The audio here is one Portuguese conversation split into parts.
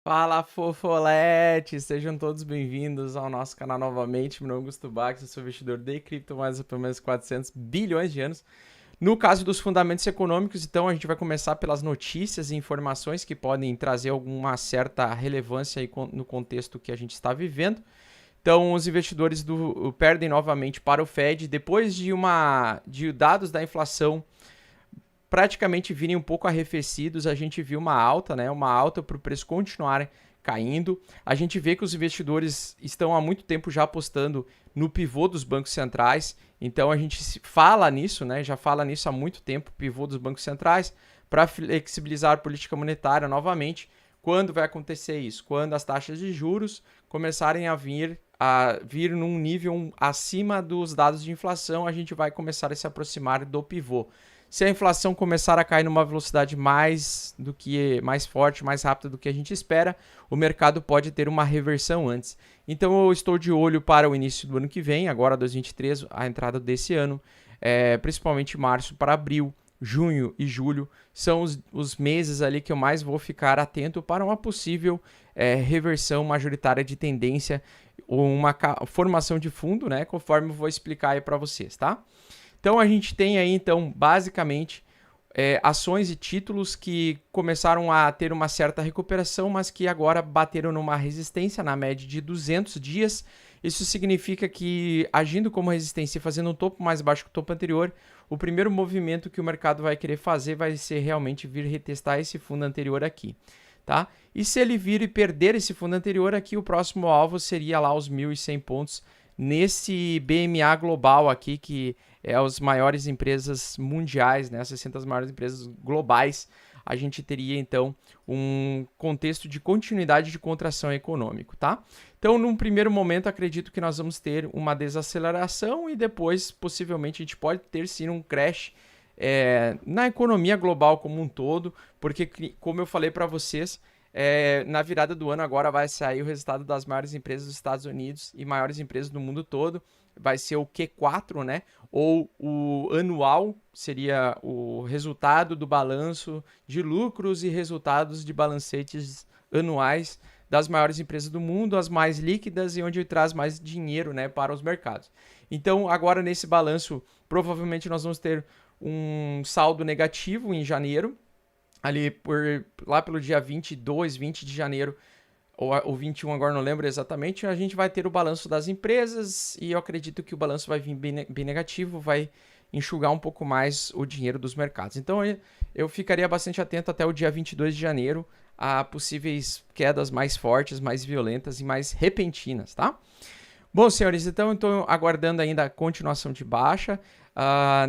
Fala, fofolete! Sejam todos bem-vindos ao nosso canal novamente. Meu nome é Augusto Bax, eu sou investidor de criptomoedas há pelo menos 400 bilhões de anos. No caso dos fundamentos econômicos, então, a gente vai começar pelas notícias e informações que podem trazer alguma certa relevância aí no contexto que a gente está vivendo. Então, os investidores perdem novamente para o Fed depois de dados da inflação praticamente virem um pouco arrefecidos. A gente viu uma alta, né? Uma alta para o preço continuar caindo. A gente vê que os investidores estão há muito tempo já apostando no pivô dos bancos centrais. Então a gente fala nisso, né? Já fala nisso há muito tempo, pivô dos bancos centrais, para flexibilizar a política monetária novamente. Quando vai acontecer isso? Quando as taxas de juros começarem a vir num nível acima dos dados de inflação, a gente vai começar a se aproximar do pivô. Se a inflação começar a cair numa velocidade mais forte, mais rápida do que a gente espera, o mercado pode ter uma reversão antes. Então eu estou de olho para o início do ano que vem, agora 2023, a entrada desse ano, principalmente março para abril, junho e julho, são os meses ali que eu mais vou ficar atento para uma possível reversão majoritária de tendência ou uma formação de fundo, né, conforme eu vou explicar aí para vocês, tá? Então a gente tem aí, então, basicamente, ações e títulos que começaram a ter uma certa recuperação, mas que agora bateram numa resistência na média de 200 dias. Isso significa que, agindo como resistência e fazendo um topo mais baixo que o topo anterior, o primeiro movimento que o mercado vai querer fazer vai ser realmente vir retestar esse fundo anterior aqui. Tá? E se ele vir e perder esse fundo anterior aqui, o próximo alvo seria lá os 1.100 pontos nesse BMA global aqui, que é as maiores empresas mundiais, né, as 60 maiores empresas globais. A gente teria então um contexto de continuidade de contração econômica, tá? Então, num primeiro momento, acredito que nós vamos ter uma desaceleração e depois, possivelmente, a gente pode ter sim um crash na economia global como um todo, porque, como eu falei para vocês, na virada do ano agora vai sair o resultado das maiores empresas dos Estados Unidos e maiores empresas do mundo todo. Vai ser o Q4, né? Ou o anual, seria o resultado do balanço de lucros e resultados de balancetes anuais das maiores empresas do mundo, as mais líquidas e onde traz mais dinheiro, né, para os mercados. Então, agora nesse balanço, provavelmente nós vamos ter um saldo negativo em janeiro, ali lá pelo dia 22, 20 de janeiro, ou 21, agora não lembro exatamente, a gente vai ter o balanço das empresas e eu acredito que o balanço vai vir bem negativo, vai enxugar um pouco mais o dinheiro dos mercados. Então eu ficaria bastante atento até o dia 22 de janeiro a possíveis quedas mais fortes, mais violentas e mais repentinas, tá? Bom, senhores, então eu estou aguardando ainda a continuação de baixa.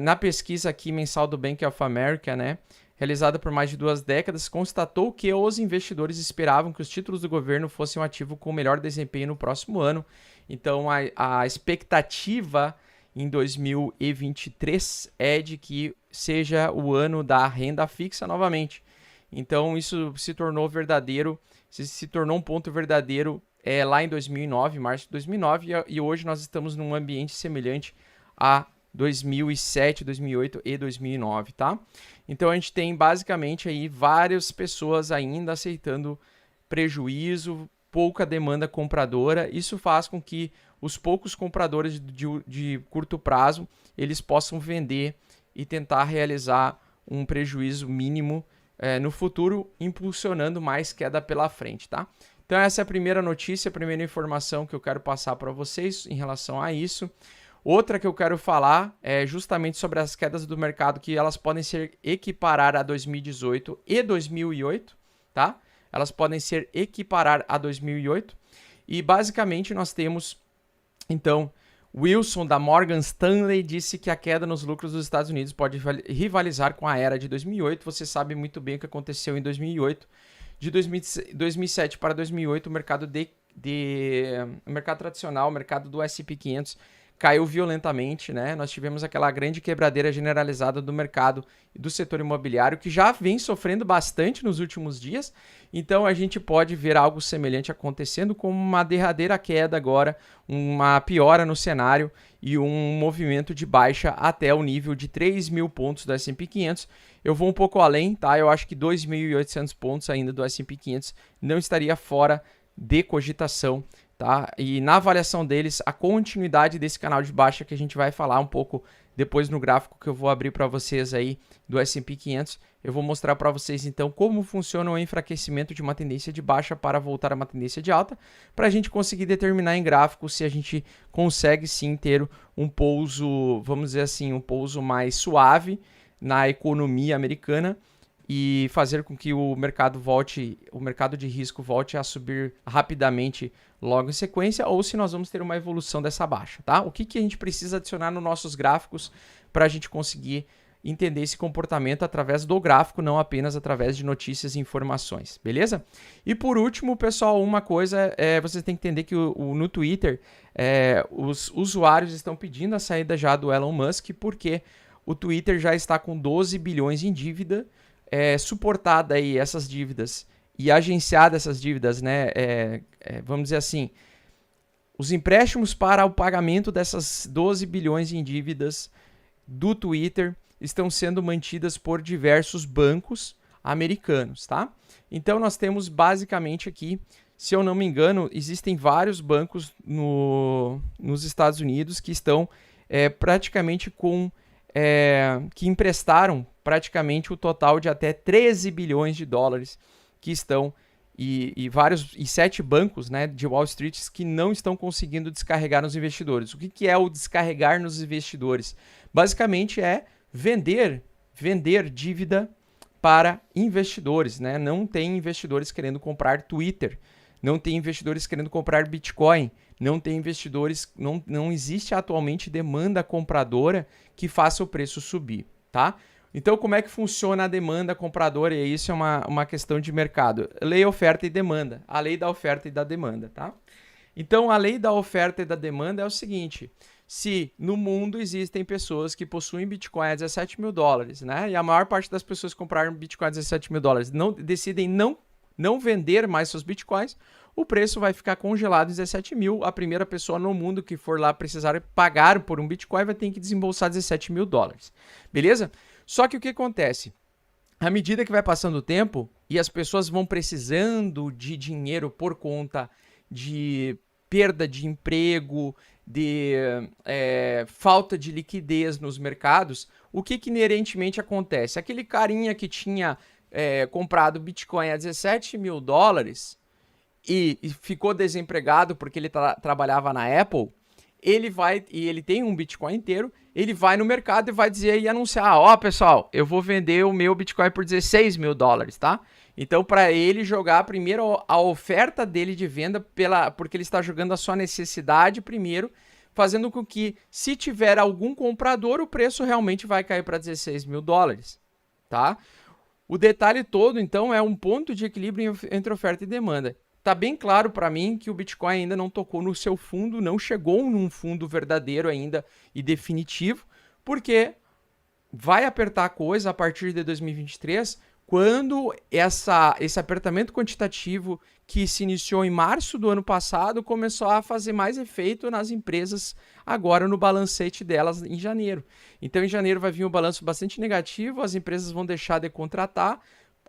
Na pesquisa aqui mensal do Bank of America, né, realizada por mais de 2 décadas, constatou que os investidores esperavam que os títulos do governo fossem um ativo com melhor desempenho no próximo ano. Então, a expectativa em 2023 é de que seja o ano da renda fixa novamente. Então, isso se tornou verdadeiro, se tornou um ponto verdadeiro lá em 2009, março de 2009, e hoje nós estamos num ambiente semelhante a 2007, 2008 e 2009, tá? Então a gente tem basicamente aí várias pessoas ainda aceitando prejuízo, pouca demanda compradora. Isso faz com que os poucos compradores de curto prazo eles possam vender e tentar realizar um prejuízo mínimo no futuro, impulsionando mais queda pela frente, tá? Então essa é a primeira notícia, a primeira informação que eu quero passar para vocês em relação a isso. Outra que eu quero falar é justamente sobre as quedas do mercado, que elas podem ser equiparar a 2018 e 2008, tá? Elas podem ser equiparar a 2008. E basicamente nós temos, então, Wilson da Morgan Stanley disse que a queda nos lucros dos Estados Unidos pode rivalizar com a era de 2008. Você sabe muito bem o que aconteceu em 2008. De 2007 para 2008, o mercado o mercado tradicional, o mercado do S&P 500, caiu violentamente, né? Nós tivemos aquela grande quebradeira generalizada do mercado e do setor imobiliário, que já vem sofrendo bastante nos últimos dias. Então a gente pode ver algo semelhante acontecendo, com uma derradeira queda agora, uma piora no cenário e um movimento de baixa até o nível de 3.000 pontos do S&P 500. Eu vou um pouco além, tá? Eu acho que 2.800 pontos ainda do S&P 500 não estaria fora de cogitação, tá? E na avaliação deles, a continuidade desse canal de baixa, que a gente vai falar um pouco depois no gráfico que eu vou abrir para vocês aí do S&P 500, eu vou mostrar para vocês então como funciona o enfraquecimento de uma tendência de baixa para voltar a uma tendência de alta, para a gente conseguir determinar em gráfico se a gente consegue sim ter um pouso, vamos dizer assim, um pouso mais suave na economia americana e fazer com que o mercado de risco volte a subir rapidamente logo em sequência, ou se nós vamos ter uma evolução dessa baixa, tá? O que a gente precisa adicionar nos nossos gráficos para a gente conseguir entender esse comportamento através do gráfico, não apenas através de notícias e informações, beleza? E por último, pessoal, uma coisa, vocês têm que entender que no Twitter, os usuários estão pedindo a saída já do Elon Musk, porque o Twitter já está com 12 bilhões em dívida, suportada aí essas dívidas e agenciada essas dívidas, né? Vamos dizer assim, os empréstimos para o pagamento dessas 12 bilhões em dívidas do Twitter estão sendo mantidas por diversos bancos americanos, tá? Então nós temos basicamente aqui, se eu não me engano, existem vários bancos nos Estados Unidos que estão praticamente que emprestaram praticamente o total de até 13 bilhões de dólares que estão e 7 bancos, né, de Wall Street que não estão conseguindo descarregar nos investidores. O que é o descarregar nos investidores? Basicamente é vender dívida para investidores, né? Não tem investidores querendo comprar Twitter, não tem investidores querendo comprar Bitcoin, não tem investidores, não existe atualmente demanda compradora que faça o preço subir, tá? Então, como é que funciona a demanda compradora? E isso é uma questão de mercado. Lei, oferta e demanda. A lei da oferta e da demanda, tá? Então, a lei da oferta e da demanda é o seguinte: se no mundo existem pessoas que possuem Bitcoin a 17 mil dólares, né? E a maior parte das pessoas que compraram Bitcoin a 17 mil dólares decidem não vender mais seus Bitcoins, o preço vai ficar congelado em 17 mil. A primeira pessoa no mundo que for lá precisar pagar por um Bitcoin vai ter que desembolsar 17 mil dólares. Beleza? Só que o que acontece? À medida que vai passando o tempo e as pessoas vão precisando de dinheiro por conta de perda de emprego, de falta de liquidez nos mercados, o que inerentemente acontece? Aquele carinha que tinha comprado Bitcoin a 17 mil dólares e ficou desempregado porque ele trabalhava na Apple, ele tem um Bitcoin inteiro, ele vai no mercado e vai dizer e anunciar, pessoal, eu vou vender o meu Bitcoin por 16 mil dólares, tá? Então, para ele jogar primeiro a oferta dele de venda, porque ele está jogando a sua necessidade primeiro, fazendo com que, se tiver algum comprador, o preço realmente vai cair para 16 mil dólares, tá? O detalhe todo, então, é um ponto de equilíbrio entre oferta e demanda. Tá bem claro para mim que o Bitcoin ainda não tocou no seu fundo, não chegou num fundo verdadeiro ainda e definitivo, porque vai apertar a coisa a partir de 2023, quando esse apertamento quantitativo que se iniciou em março do ano passado começou a fazer mais efeito nas empresas agora no balancete delas em janeiro. Então em janeiro vai vir um balanço bastante negativo, as empresas vão deixar de contratar,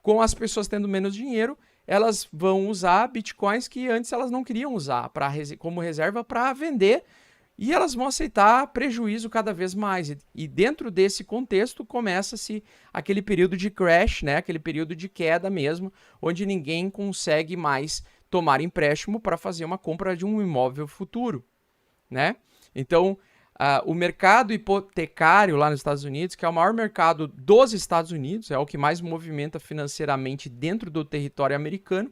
com as pessoas tendo menos dinheiro, elas vão usar bitcoins que antes elas não queriam usar como reserva para vender, e elas vão aceitar prejuízo cada vez mais. E dentro desse contexto começa-se aquele período de crash, né? Aquele período de queda mesmo, onde ninguém consegue mais tomar empréstimo para fazer uma compra de um imóvel futuro, né? Então, o mercado hipotecário lá nos Estados Unidos, que é o maior mercado dos Estados Unidos, é o que mais movimenta financeiramente dentro do território americano,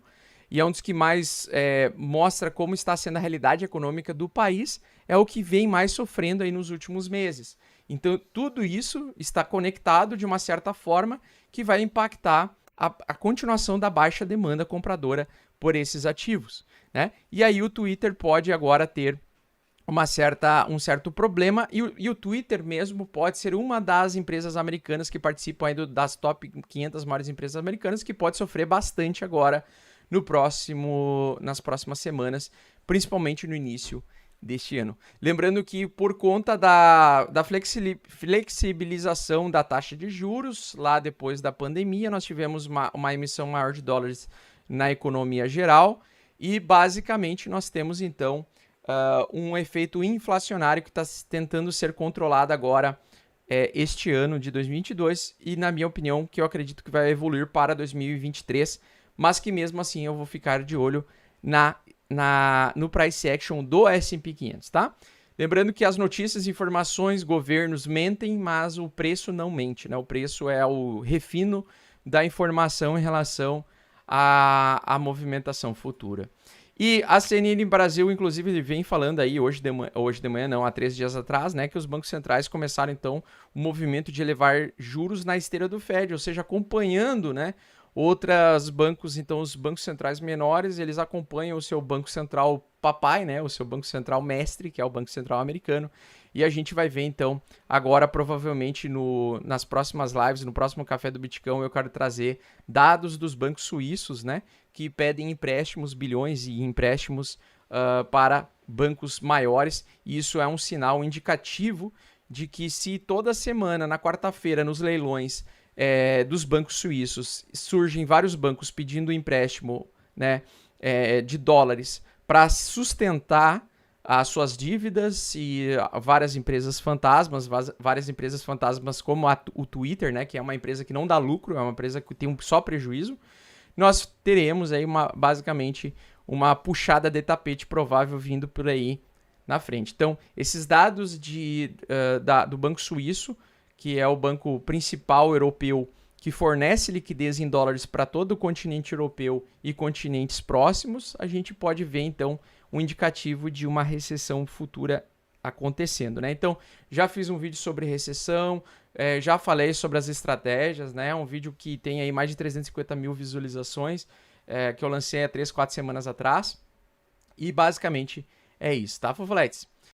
e é um dos que mais mostra como está sendo a realidade econômica do país, é o que vem mais sofrendo aí nos últimos meses. Então, tudo isso está conectado de uma certa forma que vai impactar a continuação da baixa demanda compradora por esses ativos, né? E aí o Twitter pode agora ter um certo problema, e o Twitter mesmo pode ser uma das empresas americanas que participam aí das top 500 maiores empresas americanas, que pode sofrer bastante agora nas próximas semanas, principalmente no início deste ano. Lembrando que por conta da flexibilização da taxa de juros, lá depois da pandemia, nós tivemos uma emissão maior de dólares na economia geral, e basicamente nós temos então um efeito inflacionário que está tentando ser controlado agora este ano de 2022, e na minha opinião, que eu acredito que vai evoluir para 2023, mas que mesmo assim eu vou ficar de olho no price action do S&P 500, tá? Lembrando que as notícias, informações, governos mentem, mas o preço não mente, né? O preço é o refino da informação em relação à movimentação futura. E a CNN Brasil, inclusive, vem falando aí hoje de manhã não, há 3 dias atrás, né, que os bancos centrais começaram, então, o movimento de elevar juros na esteira do Fed, ou seja, acompanhando, né, outros bancos. Então, os bancos centrais menores, eles acompanham o seu banco central papai, né, o seu banco central mestre, que é o Banco Central americano. E a gente vai ver, então, agora, provavelmente, nas próximas lives, no próximo Café do Bitcão, eu quero trazer dados dos bancos suíços, né, que pedem empréstimos, bilhões e empréstimos para bancos maiores. E isso é um sinal indicativo de que, se toda semana, na quarta-feira, nos leilões dos bancos suíços, surgem vários bancos pedindo empréstimo, né, de dólares para sustentar as suas dívidas, e várias empresas fantasmas como o Twitter, né, que é uma empresa que não dá lucro, é uma empresa que tem só prejuízo, nós teremos aí basicamente uma puxada de tapete provável vindo por aí na frente. Então, esses dados do Banco Suíço, que é o banco principal europeu que fornece liquidez em dólares para todo o continente europeu e continentes próximos, a gente pode ver, então, um indicativo de uma recessão futura acontecendo, né? Então, já fiz um vídeo sobre recessão, já falei sobre as estratégias, né? Um vídeo que tem aí mais de 350 mil visualizações, que eu lancei há 3, 4 semanas atrás. E basicamente é isso, tá, Fofoletes?